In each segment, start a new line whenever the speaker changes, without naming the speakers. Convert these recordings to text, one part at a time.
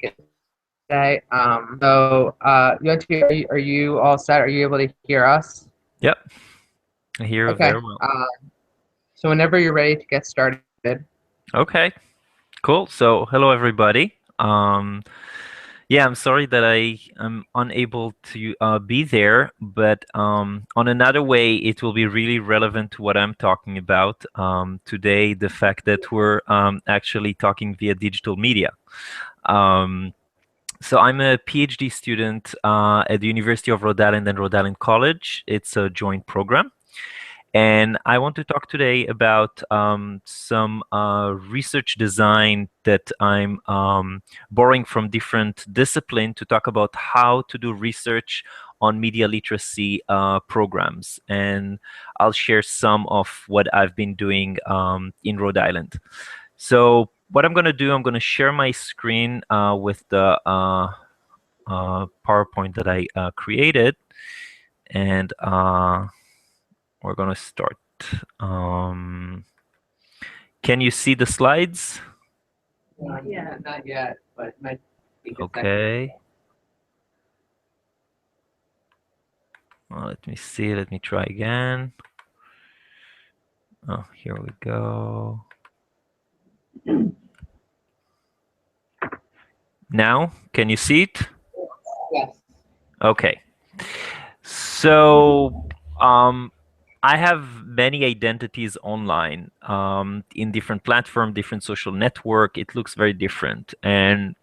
today. Yonti, are you all set? Are you able to hear us?
Yep, I hear you very
Okay.
well.
So whenever you're ready to get started.
Okay, cool. So, hello everybody. Yeah, I'm sorry that I am unable to be there, but on another way, it will be really relevant to what I'm talking about today. The fact that we're actually talking via digital media. Um, so I'm a PhD student at the University of Rhode Island and Rhode Island College. It's a joint program. And I want to talk today about some research design that I'm borrowing from different disciplines to talk about how to do research on media literacy programs. And I'll share some of what I've been doing in Rhode Island. So what I'm going to do, I'm going to share my screen with the PowerPoint that I created. And we're going to start. Can you see the slides?
Not yet, but it might take a second.
Okay. Let me see. Let me try again. Oh, here we go. Now, can you see it?
Yes.
Okay. So, I have many identities online in different platforms, different social network. It looks very different. And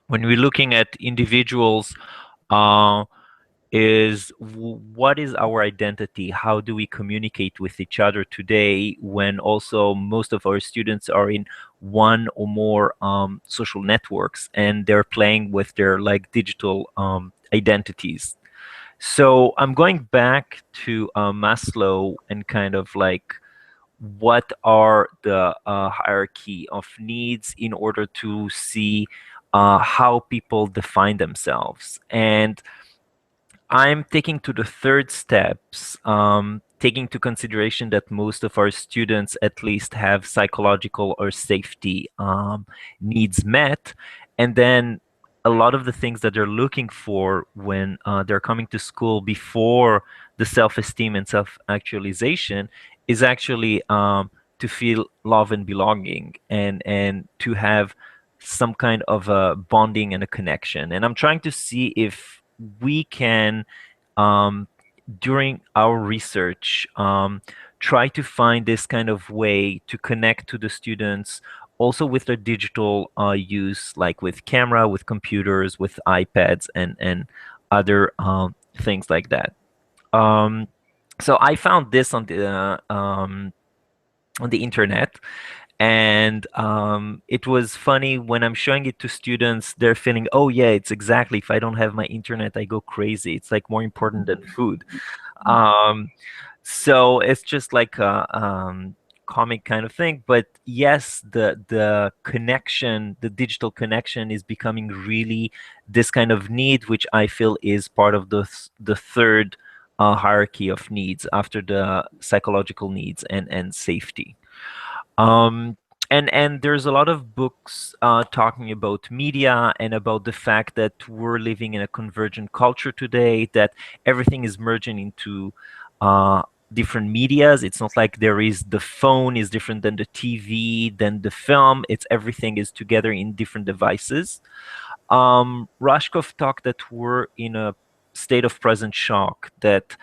when we're looking at individuals, uh, what is our identity? How do we communicate with each other today when also most of our students are in one or more social networks and they're playing with their like digital identities? So I'm going back to Maslow and kind of like what are the hierarchy of needs in order to see how people define themselves. And I'm taking to the third steps, taking to consideration that most of our students at least have psychological or safety needs met. And then a lot of the things that they're looking for when they're coming to school before the self-esteem and self-actualization is actually to feel love and belonging and to have some kind of a bonding and a connection. And I'm trying to see if we can, um, during our research, try to find this kind of way to connect to the students also with their digital use, like with camera, with computers, with iPads, and other things like that. Um, so I found this on the internet, and it was funny when I'm showing it to students, they're feeling, oh yeah, it's exactly, if I don't have my internet, I go crazy. It's like more important than food. Um, so it's just like a comic kind of thing. But yes, the connection, the digital connection is becoming really this kind of need, which I feel is part of the third hierarchy of needs after the psychological needs and safety. Um, and there's a lot of books talking about media and about the fact that we're living in a convergent culture today, that everything is merging into uh, different medias. It's not like there is the phone is different than the TV, than the film. It's everything is together in different devices. Rashkov talked that we're in a state of present shock, that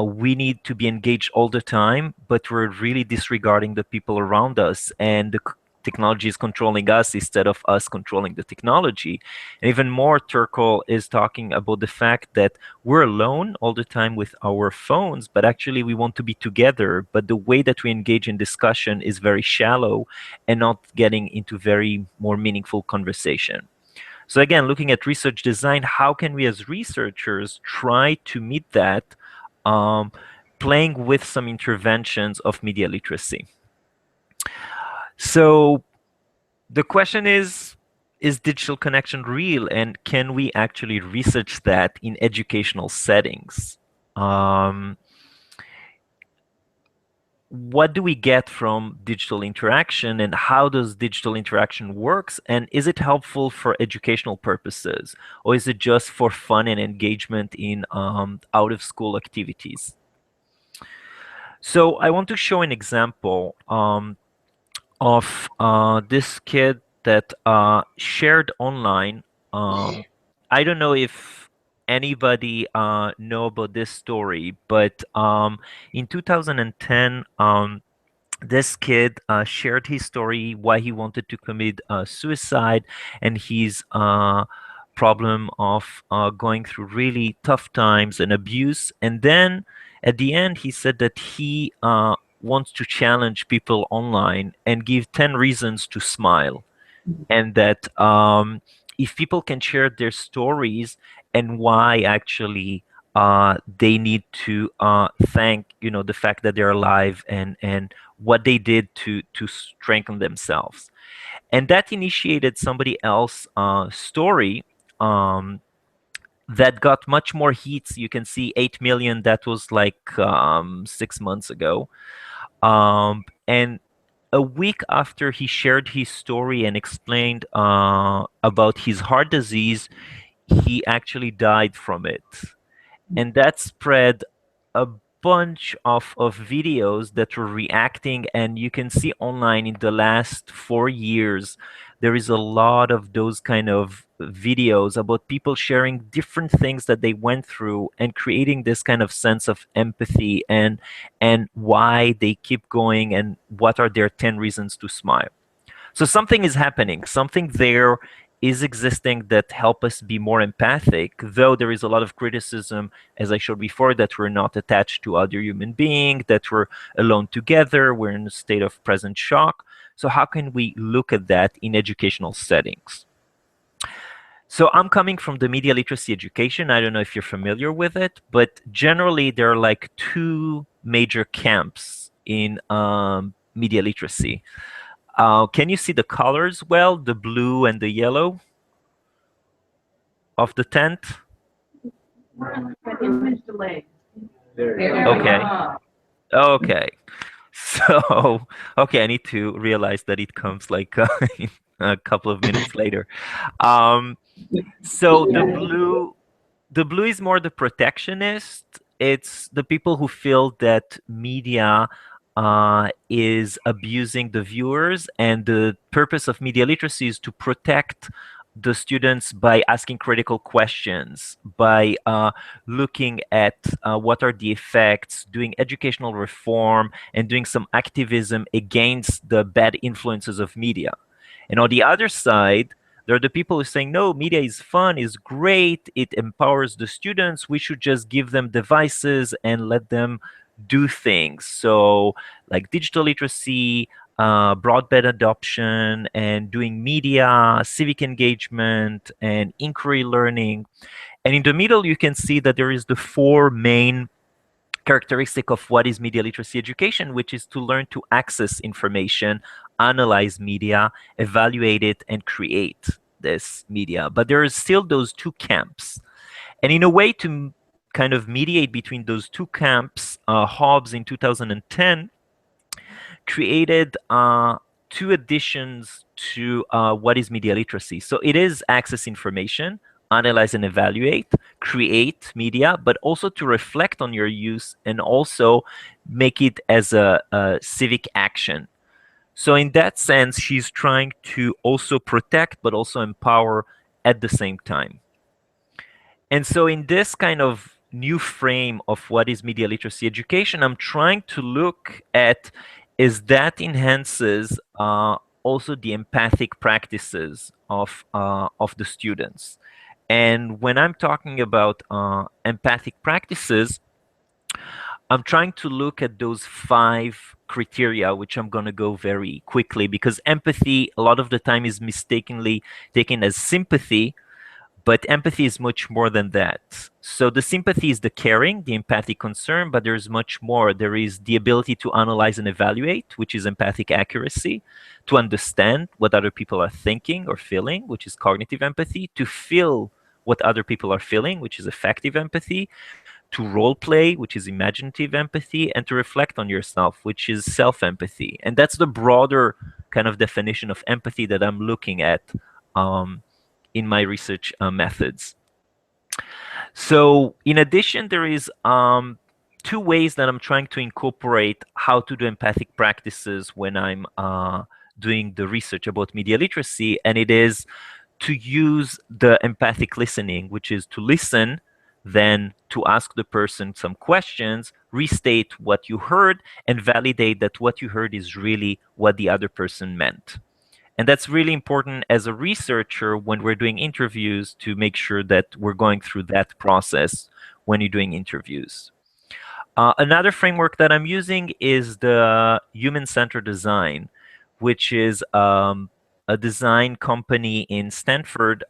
we need to be engaged all the time, but we're really disregarding the people around us, and the technology is controlling us instead of us controlling the technology. And even more, Turkel is talking about the fact that we're alone all the time with our phones, but actually we want to be together. But the way that we engage in discussion is very shallow and not getting into very more meaningful conversation. So again, looking at research design, how can we as researchers try to meet that, um, playing with some interventions of media literacy? So the question is digital connection real, and can we actually research that in educational settings? Um, what do we get from digital interaction, and how does digital interaction works, and is it helpful for educational purposes, or is it just for fun and engagement in out of school activities? So I want to show an example of this kid that shared online. um, I don't know if anybody know about this story, but in 2010, this kid shared his story why he wanted to commit suicide, and his problem of going through really tough times and abuse. And then at the end, he said that he wants to challenge people online and give 10 reasons to smile, and that if people can share their stories and why actually they need to thank, the fact that they're alive, and what they did to strengthen themselves. And that initiated somebody else story um, that got much more hits. You can see 8 million. That was like 6 months ago. And a week after he shared his story and explained about his heart disease, he actually died from it. And that spread a bunch of videos that were reacting. And you can see online in the last 4 years, there is a lot of those kind of videos about people sharing different things that they went through and creating this kind of sense of empathy, and why they keep going, and what are their 10 reasons to smile. So something is happening, something there is existing that help us be more empathic, though there is a lot of criticism, as I showed before, that we're not attached to other human being, that we're alone together, we're in a state of present shock. So how can we look at that in educational settings? So I'm coming from the media literacy education. I don't know if you're familiar with it, but generally there are like two major camps in media literacy. Can you see the colors well, the blue and the yellow of the tent?
Image delay.
Okay. Okay. So, okay, I need to realize that it comes like a couple of minutes later. Um, so the blue is more the protectionist. It's the people who feel that media is abusing the viewers, and the purpose of media literacy is to protect the students by asking critical questions, by looking at what are the effects, doing educational reform, and doing some activism against the bad influences of media. And on the other side, there are the people who are saying, no, media is fun, is great, it empowers the students. We should just give them devices and let them do things. So, like digital literacy, broadband adoption, and doing media, civic engagement, and inquiry learning. And in the middle, you can see that there is the four main characteristic of what is media literacy education, which is to learn to access information, analyze media, evaluate it, and create this media. But there are still those two camps. And in a way to kind of mediate between those two camps, Hobbes in 2010 created two additions to what is media literacy. So it is access information, analyze and evaluate, create media, but also to reflect on your use and also make it as a civic action. So in that sense, she's trying to also protect, but also empower at the same time. And so in this kind of new frame of what is media literacy education, I'm trying to look at is that enhances also the empathic practices of the students. And when I'm talking about empathic practices, I'm trying to look at those 5 criteria, which I'm going to go very quickly, because empathy a lot of the time is mistakenly taken as sympathy, but empathy is much more than that. So the sympathy is the caring, the empathic concern, but there's much more. There is the ability to analyze and evaluate, which is empathic accuracy, to understand what other people are thinking or feeling, which is cognitive empathy, to feel what other people are feeling, which is affective empathy, to role play, which is imaginative empathy, and to reflect on yourself, which is self empathy. And that's the broader kind of definition of empathy that I'm looking at um, in my research methods. So, in addition, there is two ways that I'm trying to incorporate how to do empathic practices when I'm doing the research about media literacy, and it is to use the empathic listening, which is to listen, then to ask the person some questions, restate what you heard, and validate that what you heard is really what the other person meant. And that's really important as a researcher when we're doing interviews to make sure that we're going through that process when you're doing interviews. Another framework that I'm using is the human-centered design, which is a design company in Stanford,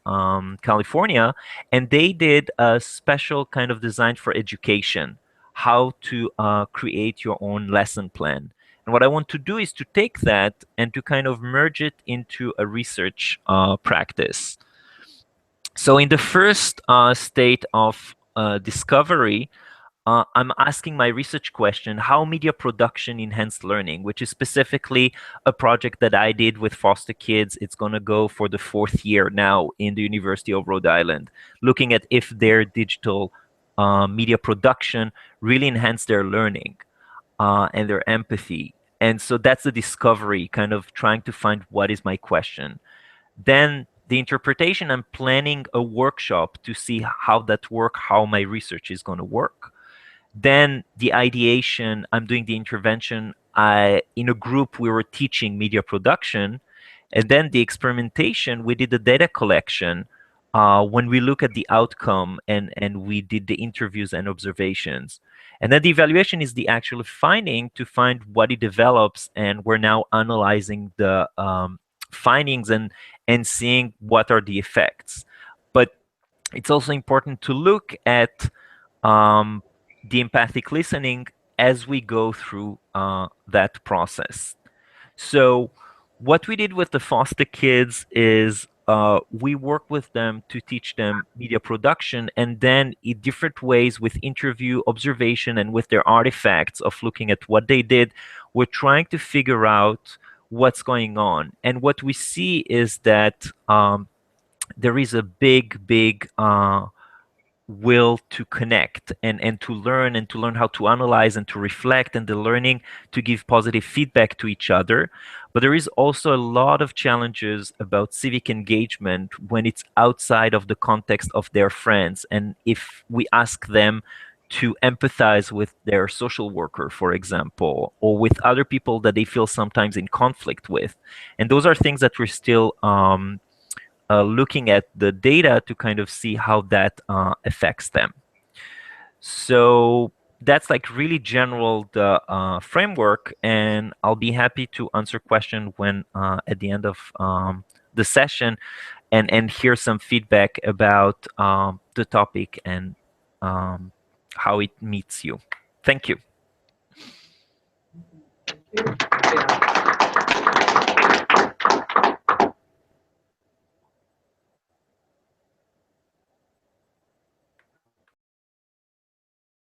California, and they did a special kind of design for education, how to create your own lesson plan. And what I want to do is to take that and to kind of merge it into a research practice. So in the first state of discovery, I'm asking my research question, how media production enhanced learning, which is specifically a project that I did with foster kids. It's going to go for the 4th year now in the University of Rhode Island, looking at if their digital media production really enhanced their learning and their empathy. And so that's the discovery, kind of trying to find what is my question. Then the interpretation, I'm planning a workshop to see how that work, how my research is going to work. Then the ideation, I'm doing the intervention. In a group, we were teaching media production. And then the experimentation, we did the data collection when we look at the outcome and we did the interviews and observations. And then the evaluation is the actual finding to find what it develops. And we're now analyzing the findings and seeing what are the effects. But it's also important to look at um, the empathic listening as we go through that process. So, what we did with the foster kids is we work with them to teach them media production, and then in different ways with interview, observation, and with their artifacts of looking at what they did, we're trying to figure out what's going on. And what we see is that there is a big will to connect and to learn how to analyze and to reflect, and the learning to give positive feedback to each other. But there is also a lot of challenges about civic engagement when it's outside of the context of their friends, and if we ask them to empathize with their social worker, for example, or with other people that they feel sometimes in conflict with. And those are things that we're still looking at the data to kind of see how that affects them. So that's like really general the framework, and I'll be happy to answer question when at the end of the session and hear some feedback about the topic and how it meets you. Thank you.
Yeah.